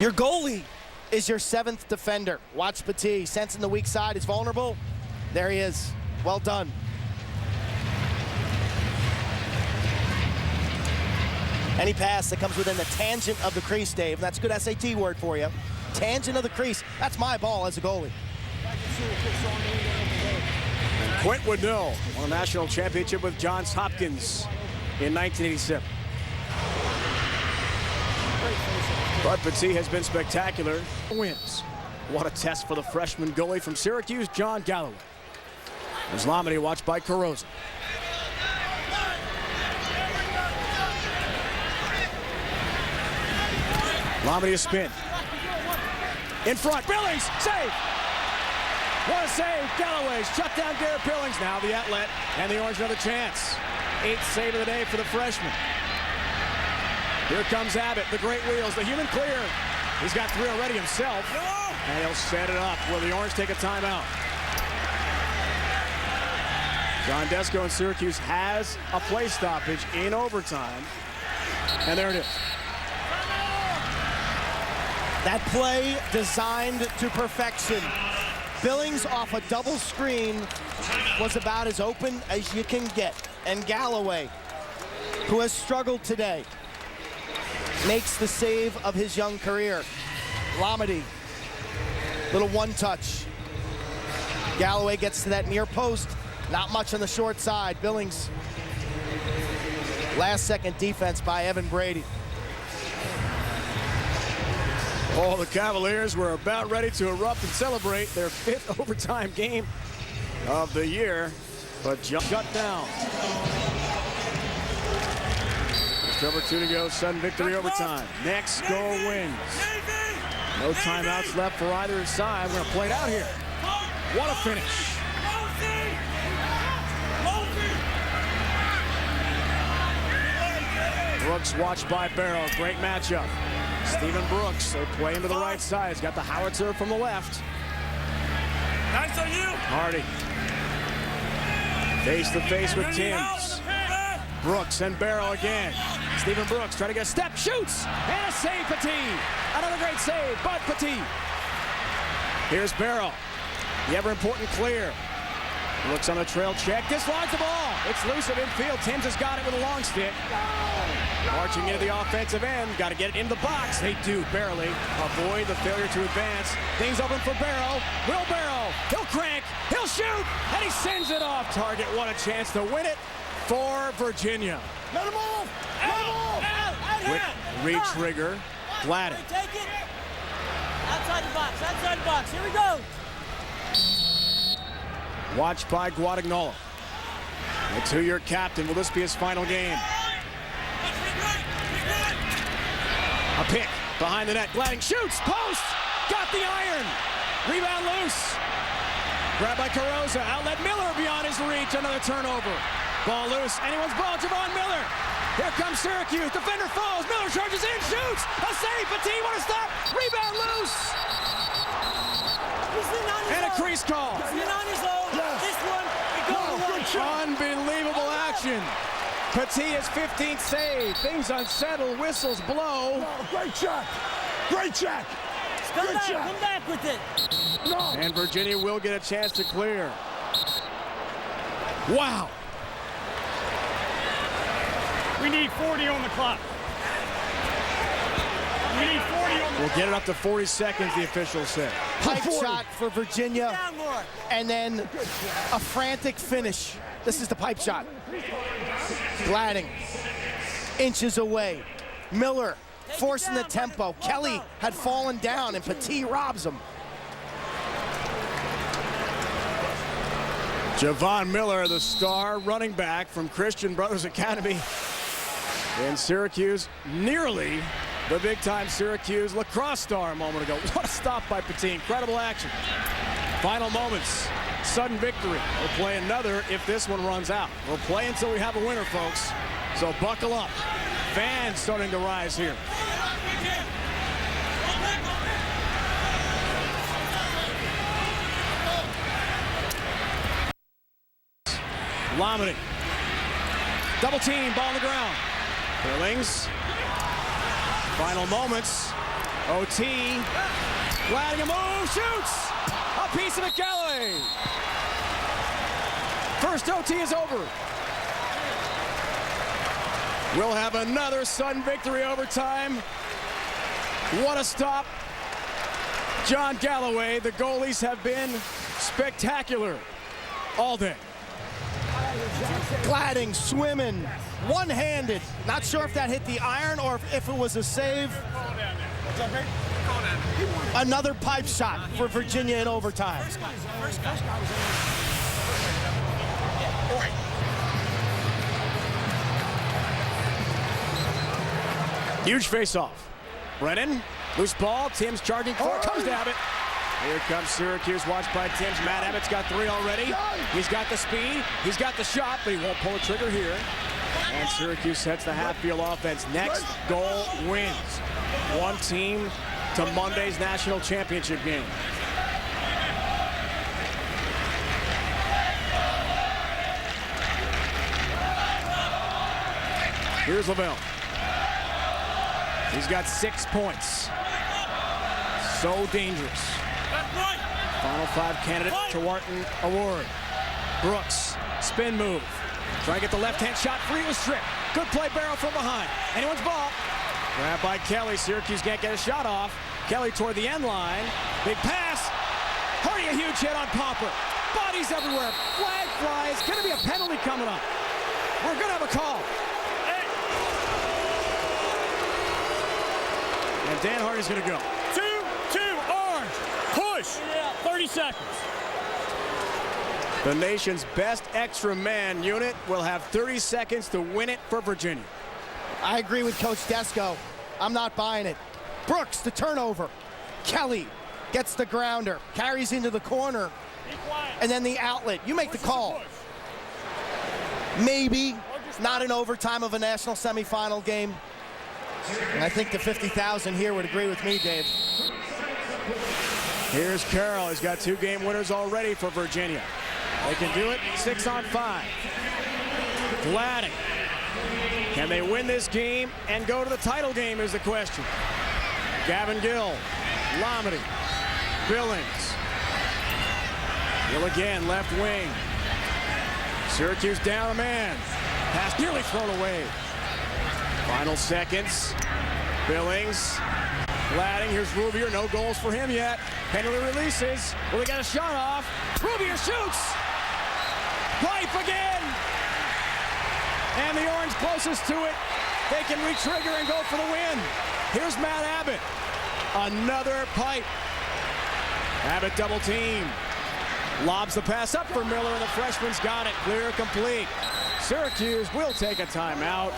Your goalie is your 7th defender. Watch Petit, sensing the weak side, is vulnerable. There he is. Well done. Any pass that comes within the tangent of the crease, Dave, that's a good SAT word for you. Tangent of the crease, that's my ball as a goalie. And Quint would know, won a national championship with Johns Hopkins in 1987. But Petit has been spectacular. Wins. What a test for the freshman goalie from Syracuse, John Galloway. As Lamedy watched by Carosa. Lamedy a spin. In front, Billings, save! What a save, Galloway's shut down Garrett Billings. Now the outlet, and the Orange another chance. 8th save of the day for the freshman. Here comes Abbott, the great wheels, the human clear. He's got 3 already himself. And he'll set it up. Will the Orange take a timeout? John Desko in Syracuse has a play stoppage in overtime. And there it is. That play designed to perfection. Billings off a double screen was about as open as you can get. And Galloway, who has struggled today, makes the save of his young career. Lamedy, little one-touch. Galloway gets to that near post. Not much on the short side. Billings, last-second defense by Evan Brady. All the Cavaliers were about ready to erupt and celebrate their 5th overtime game of the year, but shut down. Over 2 to go, sudden victory overtime. Next goal wins. No timeouts left for either side. We're going to play it out here. What a finish. Brooks watched by Barrow. Great matchup. Stephen Brooks, they play him to the right side. He's got the howitzer from the left. Nice on you. Hardy. Face to face with Timms. Brooks and Barrow again. Stephen Brooks trying to get a step, shoots, and a save, Petit. Another great save, but Petit. Here's Barrow, the ever-important clear. Looks on the trail check, dislodges the ball. It's loose at infield, Timms has got it with a long stick. Marching into the offensive end, got to get it into the box. They do, barely. Avoid the failure to advance. Things open for Barrow. Will Barrow, he'll crank, he'll shoot, and he sends it off target. What a chance to win it for Virginia. Let him move! Let him move! Quick re-trigger. Gladden. Take it. Outside the box, outside the box. Here we go. Watched by Guadagnolo. The 2-year captain. Will this be his final game? A pick behind the net. Gladden shoots. Post. Got the iron. Rebound loose. Grabbed by Carosa. Outlet Miller beyond his reach. Another turnover. Ball loose. Anyone's ball. Javon Miller. Here comes Syracuse. Defender falls. Miller charges in. Shoots. A save. Petit. What a stop. Rebound loose. And a crease call. He's in on his own. Yes. This one, it goes away. Unbelievable action. Petit is 15th save. Things unsettled. Whistles blow. No, great check. Great check. Come Good back, shot. come back with it. No. And Virginia will get a chance to clear. Wow. We need 40 on the clock. We need 40 on the clock. We'll get it up to 40 seconds, the officials said. Pipe shot for Virginia, Down more. and then a frantic finish. This is the pipe shot. Gladden, inches away. Miller forcing the tempo. Kelly had fallen down, and Petit robs him. Javon Miller, the star running back from Christian Brothers Academy in Syracuse, nearly the big-time Syracuse lacrosse star a moment ago. What a stop by Petit. Incredible action. Final moments. Sudden victory. We'll play another if this one runs out. We'll play until we have a winner, folks. So buckle up. Fans starting to rise here. Lamedy. Double team, ball on the ground. Billings. Final moments. OT. Gliding a move, shoots! A piece of it, Galloway. First OT is over. We'll have another sudden victory overtime. What a stop. John Galloway, the goalies have been spectacular all day. Gliding, swimming, one-handed. Not sure if that hit the iron or if it was a save. Another pipe shot for Virginia in overtime. Huge face-off. Brennan, loose ball. Tim's charging for it. Comes to Abbott. Here comes Syracuse, watched by Tim's. Matt Abbott's got 3 already. He's got the speed. He's got the shot, but he won't pull the trigger here. And Syracuse sets the half-field offense. Next goal wins. One team to Monday's national championship game. Here's Lavelle. He's got 6 points. So dangerous. Final 5 candidate to Wharton Award. Brooks, spin move. Trying to get the left-hand shot free, was stripped. Good play, Barrow from behind. Anyone's ball. Grabbed by Kelly. Syracuse can't get a shot off. Kelly toward the end line. Big pass. Hardy, a huge hit on Pomper. Bodies everywhere. Flag flies. Gonna be a penalty coming up. We're gonna have a call. And Dan Hardy's gonna go. 2-2, Orange. Push. 30 seconds. The nation's best extra man unit will have 30 seconds to win it for Virginia. I agree with Coach Desko. I'm not buying it. Brooks, the turnover. Kelly gets the grounder, carries into the corner, and then the outlet. You make the call. Maybe not in overtime of a national semifinal game. And I think the 50,000 here would agree with me, Dave. Here's Carroll. He's got 2 game winners already for Virginia. They can do it 6 on 5. Gladding. Can they win this game and go to the title game is the question. Gavin Gill, Lomedy, Billings. Gill again, left wing. Syracuse down a man. Pass nearly thrown away. Final seconds. Billings. Gladding, here's Rubier. No goals for him yet. Penalty releases. Well, they got a shot off. Rubier shoots. Pipe again. And the Orange closest to it. They can re-trigger and go for the win. Here's Matt Abbott. Another pipe. Abbott double team. Lobs the pass up for Miller, and the freshman's got it. Clear, complete. Syracuse will take a timeout.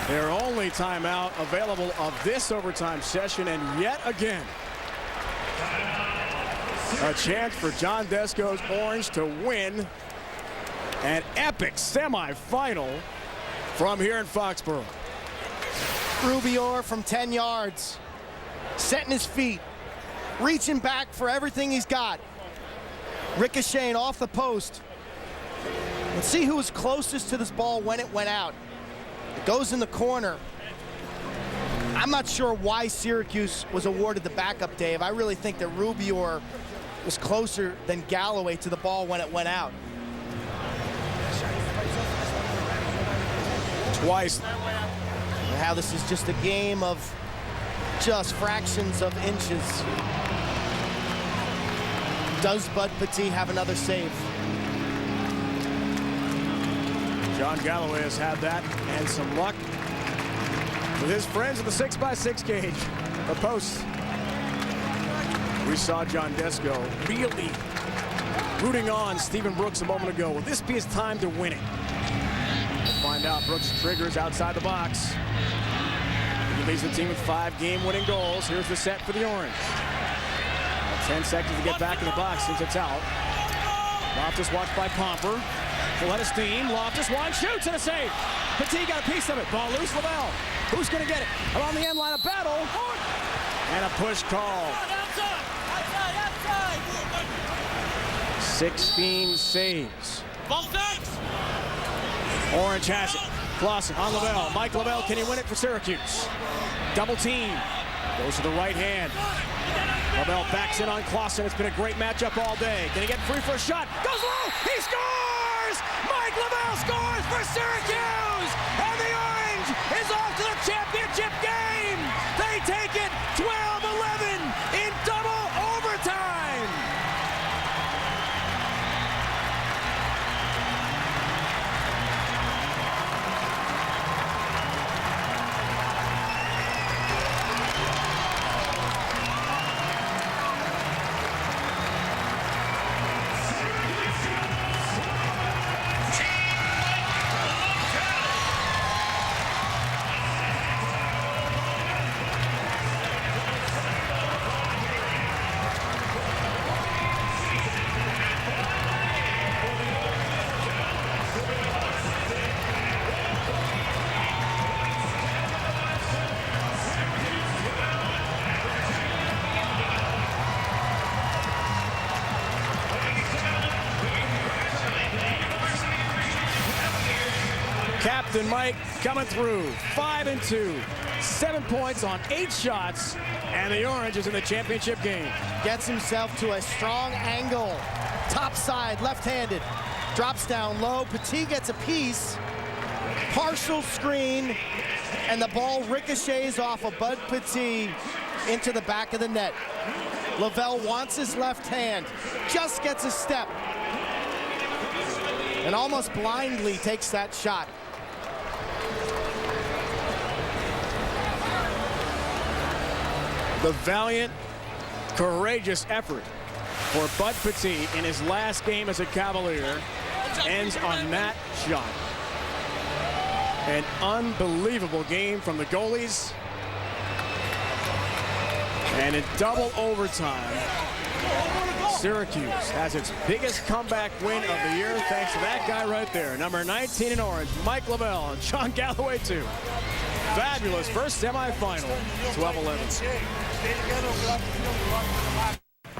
Their only timeout available of this overtime session, and yet again, a chance for John Desko's Orange to win an epic semifinal from here in Foxborough. Rubier from 10 yards, setting his feet, reaching back for everything he's got. Ricocheting off the post. Let's see who was closest to this ball when it went out. It goes in the corner. I'm not sure why Syracuse was awarded the backup, Dave. I really think that Rubier was closer than Galloway to the ball when it went out. Twice. How this is just a game of just fractions of inches. Does Bud Petit have another save? John Galloway has had that and some luck with his friends in the 6x6 cage, the post. We saw John Desko really rooting on Stephen Brooks a moment ago. Will this be his time to win it? We'll find out. Brooks triggers outside the box. He leads the team with 5 game-winning goals. Here's the set for the Orange. 10 seconds to get back in the box since it's out. Loftus watched by Pomper. Full head of steam. Loftus one shoots and a save. Petit got a piece of it. Ball loose. Lavelle. Who's going to get it? Around the end line, a battle. And a push call. Outside. 16 saves. Orange has it. Clausen on Lavelle. Mike Lavelle, can he win it for Syracuse? Double team. Goes to the right hand. Lavelle backs in on Clausen. It's been a great matchup all day. Can he get free for a shot? Goes low. He scores! Mike Lavelle scores for Syracuse! And the Orange is off to the championship game! They take it 12-11 in double overtime! Captain Mike coming through, 5-2, 7 points on 8 shots, and the Orange is in the championship game. Gets himself to a strong angle. Top side, left-handed. Drops down low. Petit gets a piece. Partial screen, and the ball ricochets off of Bud Petit into the back of the net. Lavelle wants his left hand, just gets a step, and almost blindly takes that shot. The valiant, courageous effort for Bud Petit in his last game as a Cavalier ends on that shot. An unbelievable game from the goalies. And in double overtime, Syracuse has its biggest comeback win of the year thanks to that guy right there, number 19 in orange, Mike Lavelle, and John Galloway too. Fabulous first semifinal, 12-11.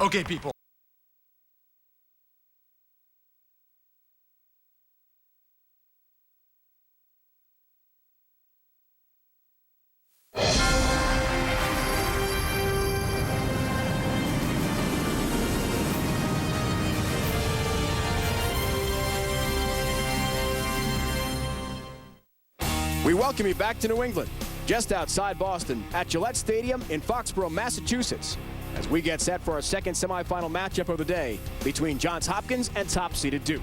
Okay, people. We welcome you back to New England, just outside Boston, at Gillette Stadium in Foxborough, Massachusetts, as we get set for our second semifinal matchup of the day between Johns Hopkins and top-seeded Duke.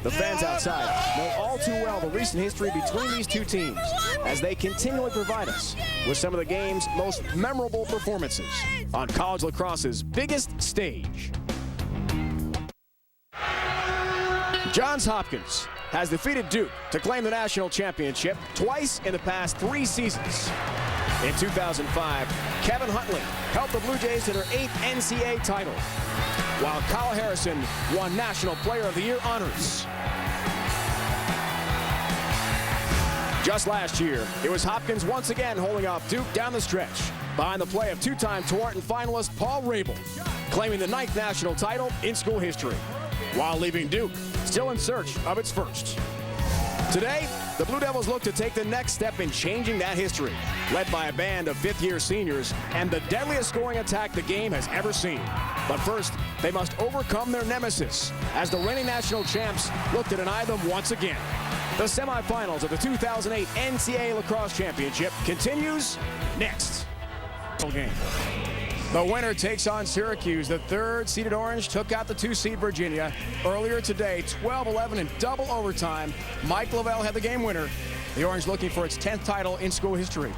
The fans outside know all too well the recent history between these two teams, as they continually provide us with some of the game's most memorable performances on college lacrosse's biggest stage. Johns Hopkins has defeated Duke to claim the national championship twice in the past 3 seasons. In 2005, Kevin Huntley helped the Blue Jays to their 8th NCAA title, while Kyle Harrison won National Player of the Year honors. Just last year, it was Hopkins once again holding off Duke down the stretch, behind the play of 2-time Tewaaraton finalist Paul Rabel, claiming the 9th national title in school history, while leaving Duke still in search of its first. Today, the Blue Devils look to take the next step in changing that history, led by a band of 5th-year seniors and the deadliest scoring attack the game has ever seen. But first, they must overcome their nemesis as the reigning national champs look to deny them once again. The semifinals of the 2008 NCAA Lacrosse Championship continues next. Game. The winner takes on Syracuse. The 3rd-seeded Orange took out the 2-seed Virginia earlier today, 12-11 in double overtime. Mike Lavelle had the game winner. The Orange looking for its 10th title in school history.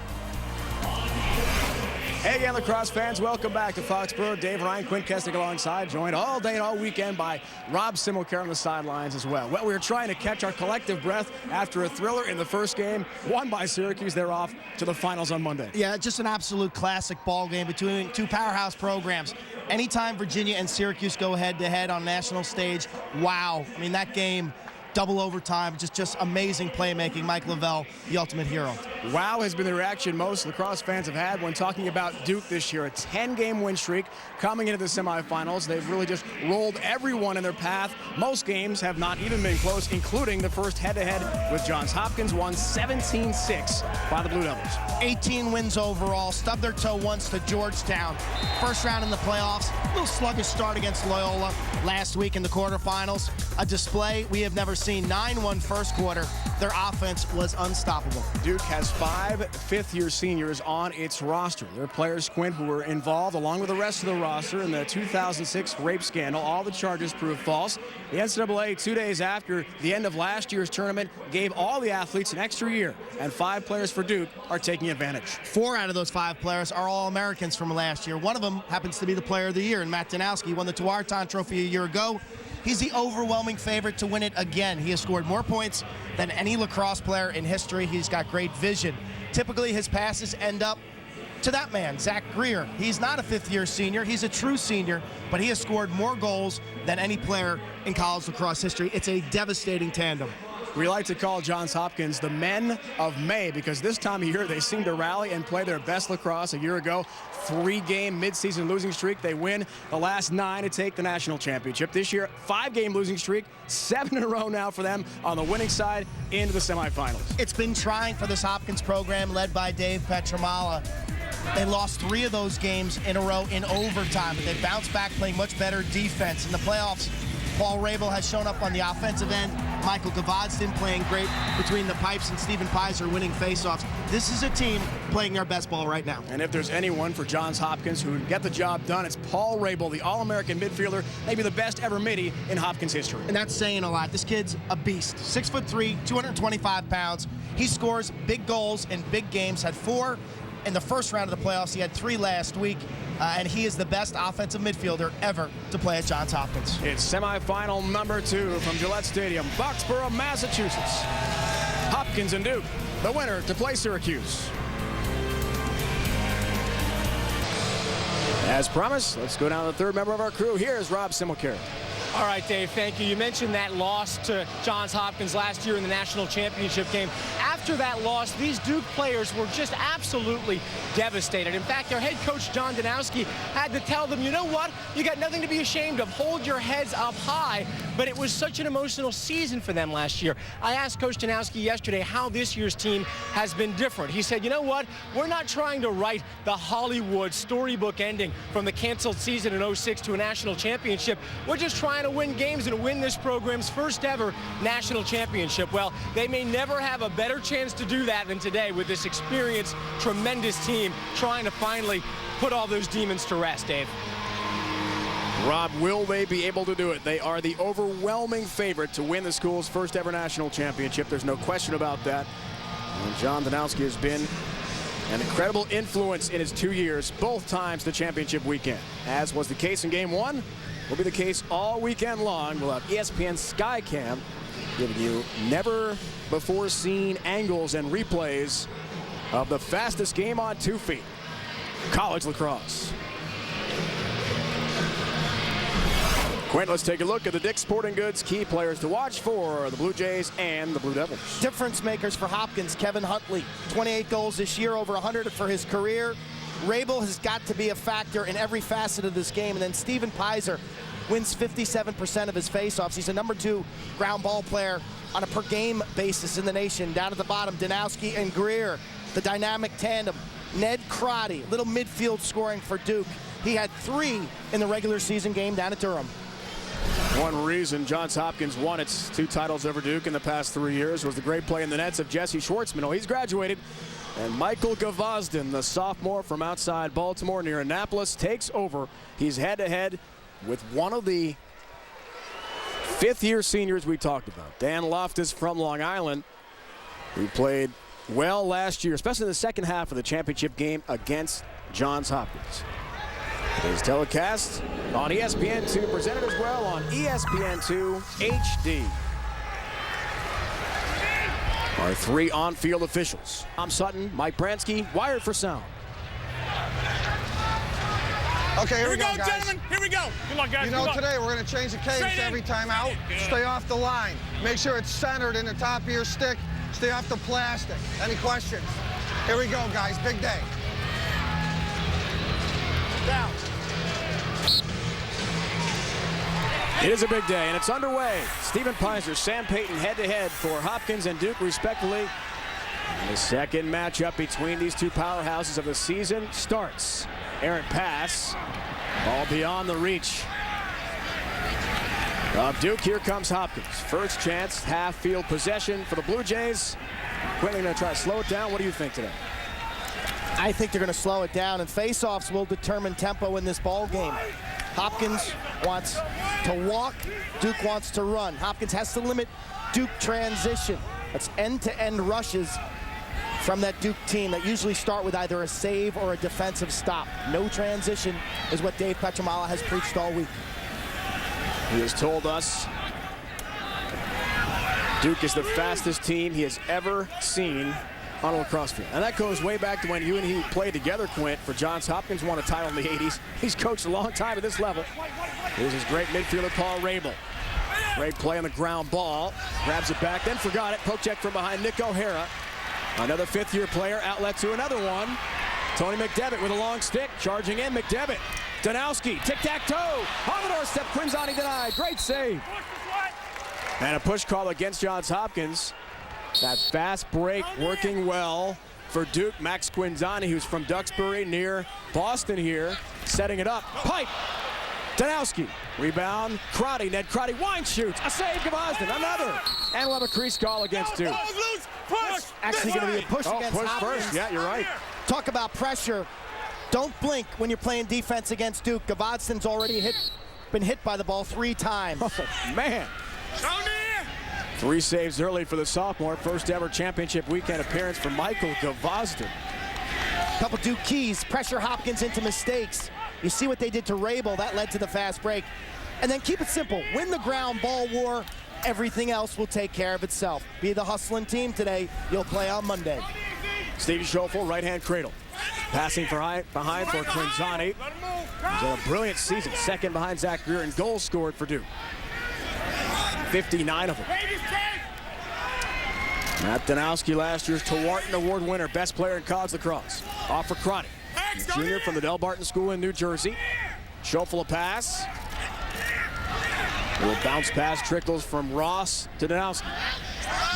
Hey again, lacrosse fans, welcome back to Foxborough. Dave Ryan, Quinn Kessig alongside, joined all day and all weekend by Rob Simmelcar on the sidelines as well. Well, we were trying to catch our collective breath after a thriller in the first game, won by Syracuse. They're off to the finals on Monday. Yeah, just an absolute classic ball game between two powerhouse programs. Anytime Virginia and Syracuse go head-to-head on national stage, wow. I mean, that game, double overtime, just amazing playmaking. Mike Lavelle, the ultimate hero. Wow has been the reaction most lacrosse fans have had when talking about Duke this year. A 10-game win streak coming into the semifinals. They've really just rolled everyone in their path. Most games have not even been close, including the first head-to-head with Johns Hopkins, won 17-6 by the Blue Devils. 18 wins overall, stubbed their toe once to Georgetown. First round in the playoffs, a little sluggish start against Loyola last week in the quarterfinals. A display we have never seen. 9-1 first quarter. Their offense was unstoppable. Duke has 5 fifth-year seniors on its roster. Their players, Quint, who were involved along with the rest of the roster in the 2006 rape scandal. All the charges proved false. The NCAA, 2 days after the end of last year's tournament, gave all the athletes an extra year, and 5 players for Duke are taking advantage. 4 out of those 5 players are All-Americans from last year. One of them happens to be the Player of the Year, and Matt Danowski won the Tuarton Trophy a year ago. He's the overwhelming favorite to win it again. He has scored more points than any lacrosse player in history. He's got great vision. Typically, his passes end up to that man, Zach Greer. He's not a fifth-year senior. He's a true senior, but he has scored more goals than any player in college lacrosse history. It's a devastating tandem. We like to call Johns Hopkins the men of May because this time of year they seem to rally and play their best lacrosse. A year ago, 3-game midseason losing streak. They win the last 9 to take the national championship. This year, 5-game losing streak, 7 in a row now for them on the winning side into the semifinals. It's been trying for this Hopkins program led by Dave Petramala. They lost 3 of those games in a row in overtime, but they bounced back playing much better defense. In the playoffs, Paul Rabel has shown up on the offensive end. Michael Gavadsdin playing great between the pipes, and Stephen Pizer winning faceoffs. This is a team playing their best ball right now. And if there's anyone for Johns Hopkins who would get the job done, it's Paul Rabel, the All-American midfielder, maybe the best ever middie in Hopkins history. And that's saying a lot. This kid's a beast. 6'3", 225 pounds. He scores big goals in big games. Had 4 in the first round of the playoffs. He had 3 last week. And he is the best offensive midfielder ever to play at Johns Hopkins. It's semifinal number 2 from Gillette Stadium, Foxborough, Massachusetts. Hopkins and Duke, the winner to play Syracuse. As promised, let's go down to the third member of our crew. Here's Rob Similcare. All right, Dave, thank you. You mentioned that loss to Johns Hopkins last year in the national championship game. After that loss, these Duke players were just absolutely devastated. In fact, their head coach, John Danowski, had to tell them, you know what? You got nothing to be ashamed of. Hold your heads up high. But it was such an emotional season for them last year. I asked Coach Danowski yesterday how this year's team has been different. He said, you know what? We're not trying to write the Hollywood storybook ending from the canceled season in '06 to a national championship. We're just trying to win games and win this program's first ever national championship. Well, they may never have a better chance to do that than today with this experienced, tremendous team trying to finally put all those demons to rest, Dave. Rob, will they be able to do it? They are the overwhelming favorite to win the school's first ever national championship. There's no question about that. And John Danowski has been an incredible influence in his 2 years, both times the championship weekend. As was the case in game 1, will be the case all weekend long. We'll have ESPN Skycam giving you never before seen angles and replays of the fastest game on 2 feet, college lacrosse. Quint, let's take a look at the Dick's Sporting Goods key players to watch for the Blue Jays and the Blue Devils. Difference makers for Hopkins, Kevin Huntley, 28 goals this year, over 100 for his career. Rabel has got to be a factor in every facet of this game. And then Stephen Pizer wins 57% of his faceoffs. He's a number 2 ground ball player on a per game basis in the nation. Down at the bottom, Danowski and Greer, the dynamic tandem. Ned Crotty, little midfield scoring for Duke. He had 3 in the regular season game down at Durham. One reason Johns Hopkins won its 2 titles over Duke in the past 3 years was the great play in the nets of Jesse Schwartzman. Oh, he's graduated. And Michael Gavadsdin, the sophomore from outside Baltimore near Annapolis, takes over. He's head-to-head with one of the 5th-year seniors we talked about, Dan Loftus from Long Island, who played well last year, especially in the second half of the championship game against Johns Hopkins. Today's telecast on ESPN2, presented as well on ESPN2 HD. Our 3 on-field officials: Tom Sutton, Mike Bransky, wired for sound. Okay, here we go, guys. Gentlemen. Here we go. Good luck, guys. You know, today we're going to change the cadence every time out. Stay off the line. Make sure it's centered in the top of your stick. Stay off the plastic. Any questions? Here we go, guys. Big day. Down. It is a big day, and it's underway. Stephen Peiser, Sam Payton head-to-head for Hopkins and Duke, respectively. And the second matchup between these two powerhouses of the season starts. Errant pass. Ball beyond the reach of Duke. Here comes Hopkins. First chance, half-field possession for the Blue Jays. Quinlan going to try to slow it down. What do you think today? I think they're going to slow it down, and face-offs will determine tempo in this ball game. Hopkins wants to walk. Duke wants to run. Hopkins has to limit Duke transition. That's end-to-end rushes from that Duke team that usually start with either a save or a defensive stop. No transition is what Dave Petramala has preached all week. He has told us Duke is the fastest team he has ever seen on a lacrosse field. And that goes way back to when you and he played together, Quint, for Johns Hopkins, won a title in the 80s. He's coached a long time at this level. Here's his great midfielder, Paul Rabel. Great play on the ground ball. Grabs it back, then forgot it. Poke check from behind Nick O'Hara. Another fifth-year player, outlet to another one. Tony McDevitt with a long stick, charging in. McDevitt, Danowski, tic-tac-toe. On the doorstep, Quinzani denied. Great save. And a push call against Johns Hopkins. That fast break working well for Duke. Max Quinzani, who's from Duxbury near Boston here, setting it up. Pipe. Danowski. Rebound. Crotty. Ned Crotty. Wine shoots. A save. Gvozden. Another. And we'll have a crease call against Duke. Actually going to be a push against push Hopkins. First. Yeah, you're right. Talk about pressure. Don't blink when you're playing defense against Duke. Gvozden's already been hit by the ball 3 times. Oh, man. 3 saves early for the sophomore. First ever championship weekend appearance for Michael Gvozden. Couple Duke keys. Pressure Hopkins into mistakes. You see what they did to Rabel. That led to the fast break. And then keep it simple. Win the ground ball war. Everything else will take care of itself. Be the hustling team today. You'll play on Monday. Stevie Schoeffel, right-hand cradle. Passing behind for Quinzani. He's had a brilliant season. Second behind Zach Greer, and goals scored for Duke. 59 of them. Matt Danowski, last year's Tewarton Award winner, best player in college lacrosse. Off for Crotty. Junior from the Del Barton School in New Jersey. Schoeffel a pass. A little bounce pass trickles from Ross to Danowski.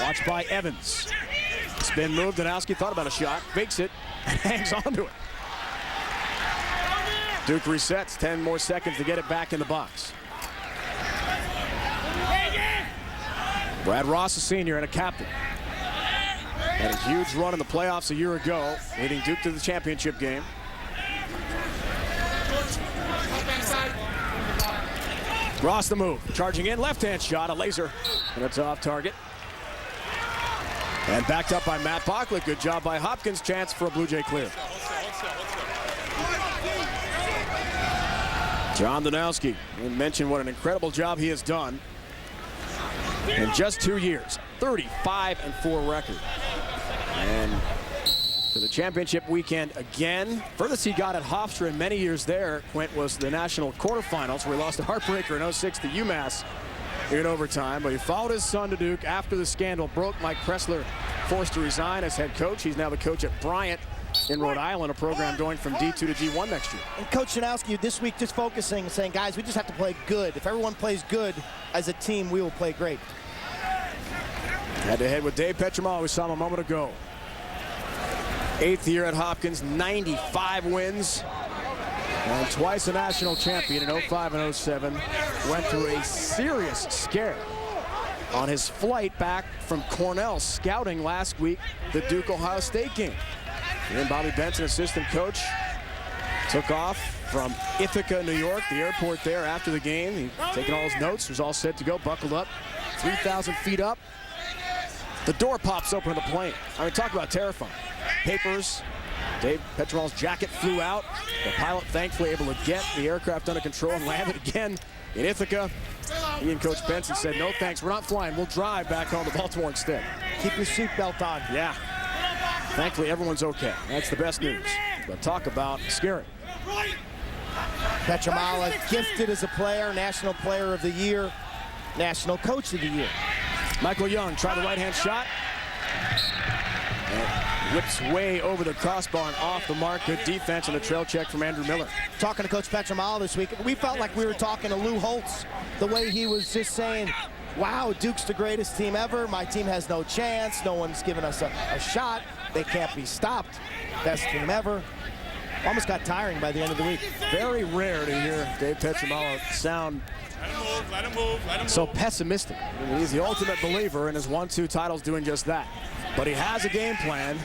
Watched by Evans. Spin move. Danowski thought about a shot, fakes it, and hangs on to it. Duke resets. 10 more seconds to get it back in the box. Brad Ross, a senior and a captain. Had a huge run in the playoffs a year ago, leading Duke to the championship game. Ross the move, charging in, left-hand shot, a laser, and it's off target. And backed up by Matt Bachlick. Good job by Hopkins. Chance for a Blue Jay clear. John Danowski, we mentioned what an incredible job he has done. In just 2 years, 35-4 record. And to the championship weekend again. Furthest he got at Hofstra in many years there, Quint, was the national quarterfinals where he lost a heartbreaker in 06 to UMass in overtime. But he followed his son to Duke after the scandal broke. Mike Pressler forced to resign as head coach. He's now the coach at Bryant in Rhode Island, a program going from D2 to G1 next year. And Coach Danowski this week just focusing, saying, guys, we just have to play good. If everyone plays good as a team, we will play great. Head-to-head with Dave Petramala, we saw him a moment ago. 8th year at Hopkins, 95 wins, and twice a national champion in 05 and 07. Went through a serious scare on his flight back from Cornell, scouting last week the Duke-Ohio State game. And Bobby Benson, assistant coach, took off from Ithaca, New York, the airport there after the game. He taking all his notes, was all set to go, buckled up, 3,000 feet up. The door pops open of the plane. I mean, talk about terrifying. Papers, Dave Petramala's jacket flew out. The pilot thankfully able to get the aircraft under control and landed again in Ithaca. He and Coach Benson said, no thanks, we're not flying. We'll drive back home to Baltimore instead. Keep your seatbelt on. Yeah. Thankfully, everyone's okay. That's the best news. But talk about scary. Petramala gifted as a player, National Player of the Year, National Coach of the Year. Michael Young tried the right-hand shot. And Whips way over the crossbar and off the mark. Good defense and a trail check from Andrew Miller. Talking to Coach Petramalo this week, we felt like we were talking to Lou Holtz, the way he was just saying, wow, Duke's the greatest team ever. My team has no chance. No one's given us a shot. They can't be stopped. Best team ever. Almost got tiring by the end of the week. Very rare to hear Dave Petramalo sound Let him move. so pessimistic. He's the ultimate believer in his 1-2 titles doing just that. But he has a game plan.